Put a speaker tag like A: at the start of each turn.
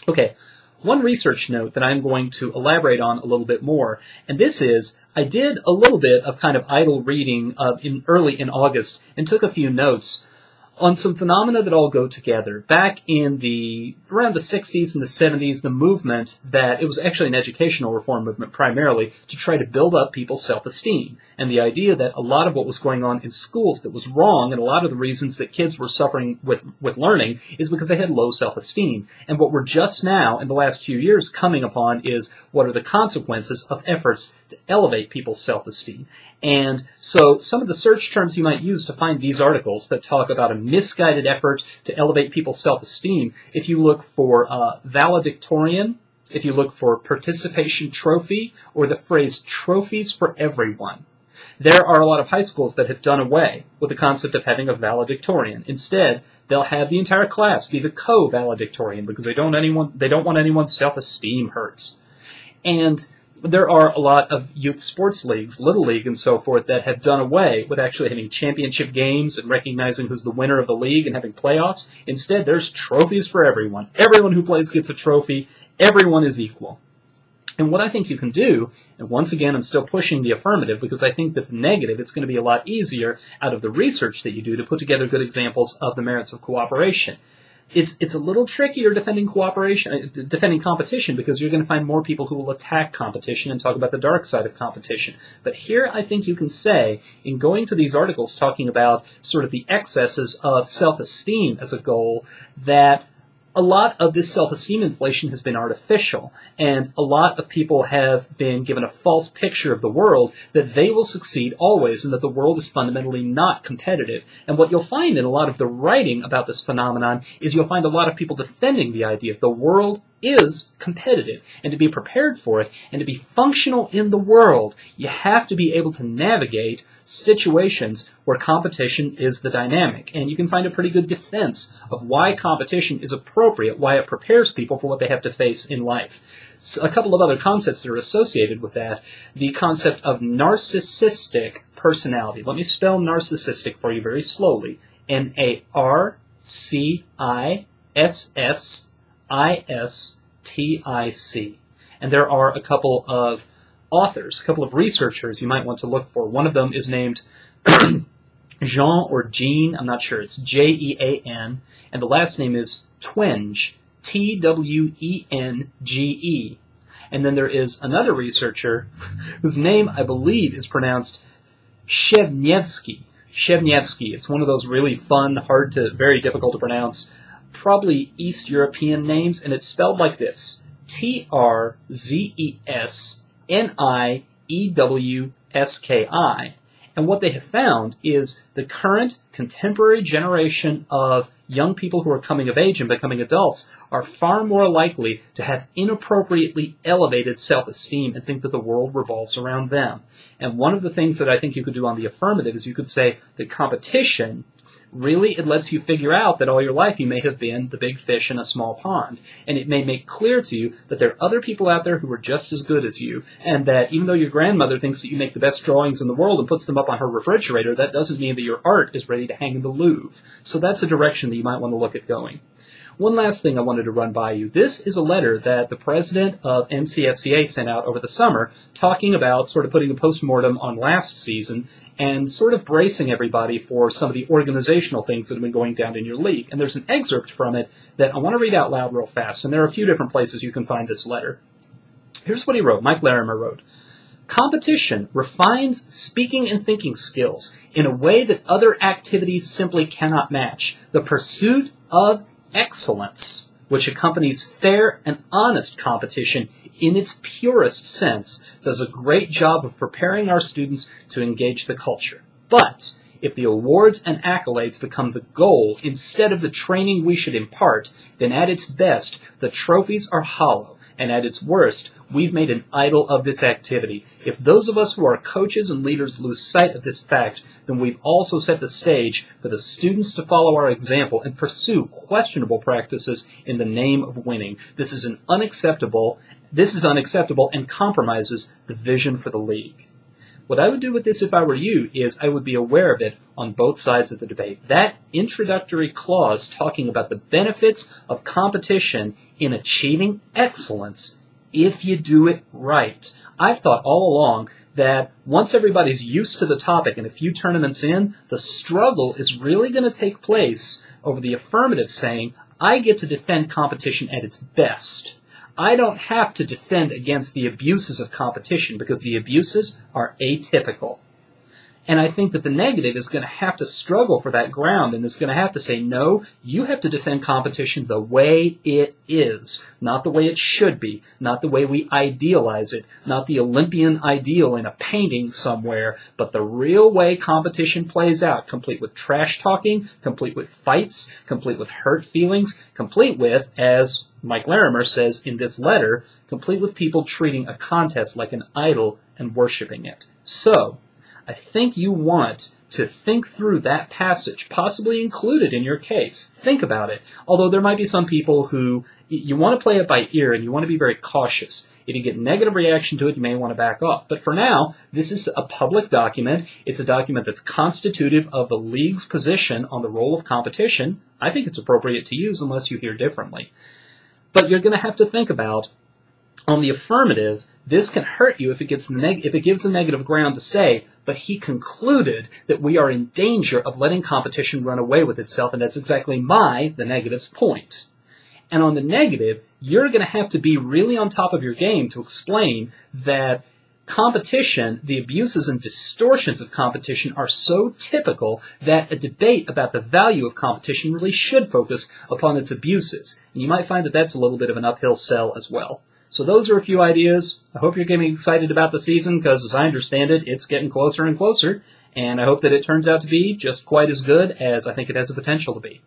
A: Okay, one research note that I'm going to elaborate on a little bit more, and this is, I did a little bit of kind of idle reading early in August and took a few notes on some phenomena that all go together. Back in around the 60s and the 70s, the movement it was actually an educational reform movement primarily to try to build up people's self-esteem. And the idea that a lot of what was going on in schools that was wrong, and a lot of the reasons that kids were suffering with learning, is because they had low self-esteem. And what we're just now, in the last few years, coming upon is what are the consequences of efforts to elevate people's self-esteem. And so some of the search terms you might use to find these articles that talk about a misguided effort to elevate people's self-esteem, if you look for valedictorian, if you look for participation trophy, or the phrase trophies for everyone, there are a lot of high schools that have done away with the concept of having a valedictorian. Instead, they'll have the entire class be the co-valedictorian because they don't want anyone's self-esteem hurt. And there are a lot of youth sports leagues, Little League and so forth, that have done away with actually having championship games and recognizing who's the winner of the league and having playoffs. Instead, there's trophies for everyone. Everyone who plays gets a trophy. Everyone is equal. And what I think you can do, and once again I'm still pushing the affirmative because I think that the negative, it's going to be a lot easier out of the research that you do to put together good examples of the merits of cooperation. It's a little trickier defending competition because you're going to find more people who will attack competition and talk about the dark side of competition. But here I think you can say, in going to these articles talking about sort of the excesses of self-esteem as a goal, that a lot of this self-esteem inflation has been artificial, and a lot of people have been given a false picture of the world that they will succeed always and that the world is fundamentally not competitive. And what you'll find in a lot of the writing about this phenomenon is you'll find a lot of people defending the idea that the world is competitive, and to be prepared for it and to be functional in the world, you have to be able to navigate situations where competition is the dynamic. And you can find a pretty good defense of why competition is appropriate, why it prepares people for what they have to face in life. So a couple of other concepts that are associated with that, the concept of narcissistic personality. Let me spell narcissistic for you very slowly. Narcissistic. And there are a couple of authors, a couple of researchers you might want to look for. One of them is named Jean or Jean, I'm not sure, it's Jean, and the last name is Twenge, Twenge. And then there is another researcher whose name I believe is pronounced Shevnievsky. It's one of those really fun, very difficult to pronounce, probably East European names, and it's spelled like this: Trzesniewski. And what they have found is the current contemporary generation of young people who are coming of age and becoming adults are far more likely to have inappropriately elevated self-esteem and think that the world revolves around them. And one of the things that I think you could do on the affirmative is you could say that competition, really, it lets you figure out that all your life you may have been the big fish in a small pond. And it may make clear to you that there are other people out there who are just as good as you, and that even though your grandmother thinks that you make the best drawings in the world and puts them up on her refrigerator, that doesn't mean that your art is ready to hang in the Louvre. So that's a direction that you might want to look at going. One last thing I wanted to run by you. This is a letter that the president of NCFCA sent out over the summer talking about sort of putting a postmortem on last season and sort of bracing everybody for some of the organizational things that have been going down in your league. And there's an excerpt from it that I want to read out loud real fast, and there are a few different places you can find this letter. Here's what he wrote. Mike Larimer wrote, "Competition refines speaking and thinking skills in a way that other activities simply cannot match. The pursuit of excellence, which accompanies fair and honest competition in its purest sense, does a great job of preparing our students to engage the culture. But if the awards and accolades become the goal instead of the training we should impart, then at its best, the trophies are hollow, and at its worst, we've made an idol of this activity. If those of us who are coaches and leaders lose sight of this fact, then we've also set the stage for the students to follow our example and pursue questionable practices in the name of winning. This is unacceptable and compromises the vision for the league." What I would do with this if I were you is I would be aware of it on both sides of the debate. That introductory clause talking about the benefits of competition in achieving excellence if you do it right. I've thought all along that once everybody's used to the topic and a few tournaments in, the struggle is really going to take place over the affirmative saying, I get to defend competition at its best. I don't have to defend against the abuses of competition because the abuses are atypical. And I think that the negative is going to have to struggle for that ground and is going to have to say, no, you have to defend competition the way it is, not the way it should be, not the way we idealize it, not the Olympian ideal in a painting somewhere, but the real way competition plays out, complete with trash talking, complete with fights, complete with hurt feelings, complete with, as Mike Larimer says in this letter, complete with people treating a contest like an idol and worshiping it. So, I think you want to think through that passage, possibly include it in your case. Think about it. Although there might be some people who, you want to play it by ear and you want to be very cautious. If you get negative reaction to it, you may want to back off. But for now, this is a public document. It's a document that's constitutive of the league's position on the role of competition. I think it's appropriate to use unless you hear differently. But you're going to have to think about, on the affirmative, this can hurt you if it gives a negative ground to say, but he concluded that we are in danger of letting competition run away with itself, and that's exactly the negative's point. And on the negative, you're going to have to be really on top of your game to explain that competition, the abuses and distortions of competition are so typical that a debate about the value of competition really should focus upon its abuses. And you might find that that's a little bit of an uphill sell as well. So those are a few ideas. I hope you're getting excited about the season because, as I understand it, it's getting closer and closer. And I hope that it turns out to be just quite as good as I think it has the potential to be.